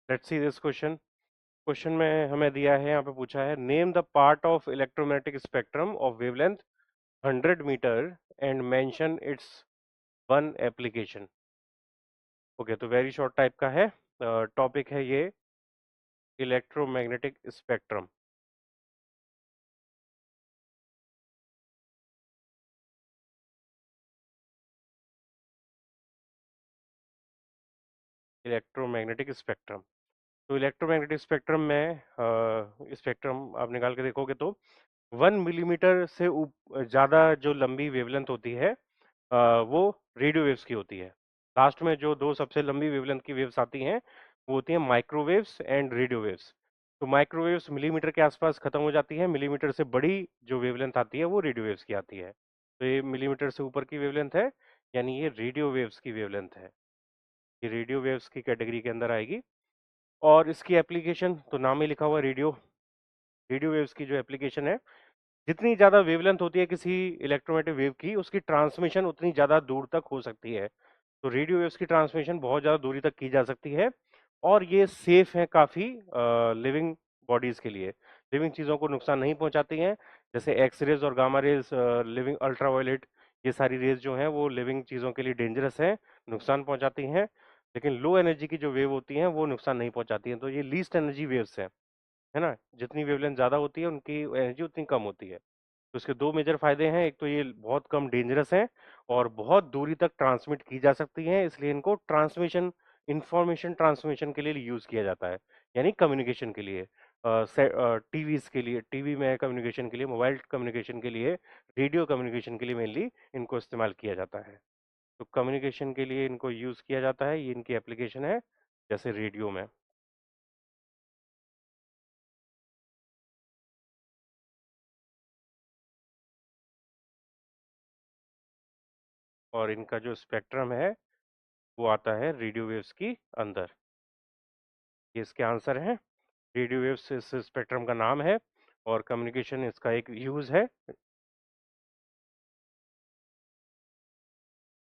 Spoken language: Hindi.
Let's see this question. Question में हमें दिया है, यहाँ पे पूछा है, name the part of electromagnetic spectrum of wavelength 100 metre and mention its one application. Okay, तो वेरी शॉर्ट टाइप का है। टॉपिक है ये इलेक्ट्रोमैग्नेटिक स्पेक्ट्रम। Electromagnetic spectrum. तो इलेक्ट्रोमैग्नेटिक स्पेक्ट्रम में स्पेक्ट्रम आप निकाल के देखोगे तो 1 मिलीमीटर से ज़्यादा जो लंबी वेवलेंथ होती है, वो रेडियो वेव्स की होती है। लास्ट में जो दो सबसे लंबी वेवलेंथ की वेव्स आती हैं वो होती हैं माइक्रोवेव्स एंड रेडियो वेव्स। तो माइक्रोवेव्स मिलीमीटर के आसपास खत्म हो जाती है, मिलीमीटर से बड़ी जो वेवलेंथ आती है वो रेडियो वेव्स की आती है। तो ये मिलीमीटर से ऊपर की वेवलेंथ है, यानी ये रेडियो वेव्स की वेवलेंथ है। ये रेडियो वेव्स की कैटेगरी के अंदर आएगी। और इसकी एप्लीकेशन तो नाम ही लिखा हुआ है, रेडियो। रेडियो वेव्स की जो एप्लीकेशन है, जितनी ज़्यादा वेवलेंथ होती है किसी इलेक्ट्रोमैग्नेटिक वेव की, उसकी ट्रांसमिशन उतनी ज़्यादा दूर तक हो सकती है। तो रेडियो वेव्स की ट्रांसमिशन बहुत ज़्यादा दूरी तक की जा सकती है, और ये सेफ है काफ़ी लिविंग बॉडीज़ के लिए। लिविंग चीज़ों को नुकसान नहीं पहुंचाती हैं, जैसे एक्स रेज और गामा रेज, लिविंग अल्ट्रावायलेट, ये सारी रेज जो हैं वो लिविंग चीज़ों के लिए डेंजरस हैं, नुकसान पहुंचाती हैं। लेकिन लो एनर्जी की जो वेव होती हैं वो नुकसान नहीं पहुंचाती हैं। तो ये लीस्ट एनर्जी वेव्स हैं, है ना। जितनी वेवलेंथ ज़्यादा होती है उनकी एनर्जी उतनी कम होती है। तो इसके दो मेजर फायदे हैं, एक तो ये बहुत कम डेंजरस हैं और बहुत दूरी तक ट्रांसमिट की जा सकती हैं, इसलिए इनको ट्रांसमिशन, इंफॉर्मेशन ट्रांसमिशन के लिए यूज किया जाता है, यानी कम्युनिकेशन के लिए। टीवीज के लिए, टीवी में कम्युनिकेशन के लिए, मोबाइल कम्युनिकेशन के लिए, रेडियो कम्युनिकेशन के लिए मेनली इनको इस्तेमाल किया जाता है। तो कम्युनिकेशन के लिए इनको यूज किया जाता है, ये इनकी एप्लीकेशन है, जैसे रेडियो में। और इनका जो स्पेक्ट्रम है वो आता है रेडियो वेव्स की अंदर। ये इसके आंसर हैं। रेडियो वेव्स इस स्पेक्ट्रम का नाम है और कम्युनिकेशन इसका एक यूज है।